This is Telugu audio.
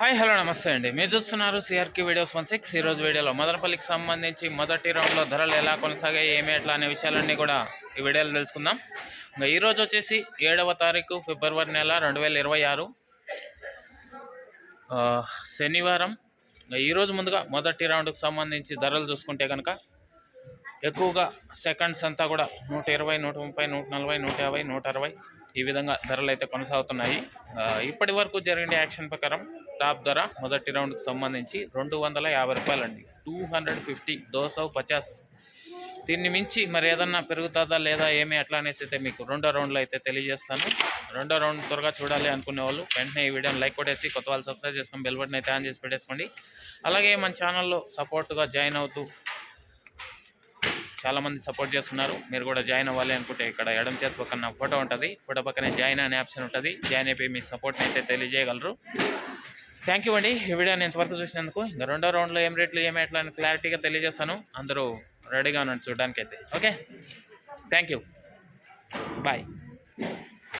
హాయ్ హలో నమస్తే అండి. మీరు చూస్తున్నారు సిఆర్కి వీడియోస్ 16. ఈరోజు వీడియోలో మదనపల్లికి సంబంధించి మొదటి రౌండ్లో ధరలు ఎలా కొనసాగాయి, ఏమి ఎట్లా అనే విషయాలన్నీ కూడా ఈ వీడియోలో తెలుసుకుందాం. ఇంకా ఈరోజు వచ్చేసి 7వ తారీఖు ఫిబ్రవరి నెల 2026 శనివారం. ఈరోజు ముందుగా మొదటి రౌండ్కి సంబంధించి ధరలు చూసుకుంటే కనుక ఎక్కువగా సెకండ్స్ అంతా కూడా 120, 130, 140, 150, 160 ఈ విధంగా ధరలు అయితే కొనసాగుతున్నాయి. ఇప్పటి వరకు జరిగిన యాక్షన్ ప్రకారం టాప్ ధర మొదటి రౌండ్కి సంబంధించి 250 రూపాయలండి. 250, 250. దీన్ని మించి మరి ఏదన్నా పెరుగుతుందా లేదా ఏమి అట్లా అనేసి అయితే మీకు రెండో రౌండ్లో అయితే తెలియజేస్తాను. రెండో రౌండ్ త్వరగా చూడాలి అనుకునే వాళ్ళు వెంటనే ఈ వీడియోని లైక్ కొట్టేసి కొత్త వాళ్ళు సబ్స్క్రైబ్ చేసుకొని బెల్ బటన్ అయితే ఆన్ చేసి పెట్టేసుకోండి. అలాగే మన ఛానల్లో సపోర్ట్గా జాయిన్ అవుతూ చాలామంది సపోర్ట్ చేస్తున్నారు. మీరు కూడా జాయిన్ అవ్వాలి అనుకుంటే ఇక్కడ ఎడమ చేతి పక్కన ఫోటో ఉంటుంది, ఫోటో పక్కనే జాయిన్ అనే ఆప్షన్ ఉంటుంది. జాయిన్ అయిపోయి మీ సపోర్ట్ని అయితే తెలియజేయగలరు. థ్యాంక్ యూ అండి. ఈ వీడియోని ఇంతవరకు చూసినందుకు. ఇంకా రెండో రౌండ్లో ఏం రేట్లు ఏమి ఎట్లా అని క్లారిటీగా తెలియజేస్తాను. అందరూ రెడీగా ఉన్నాడు చూడడానికి అయితే. Okay, thank you, bye.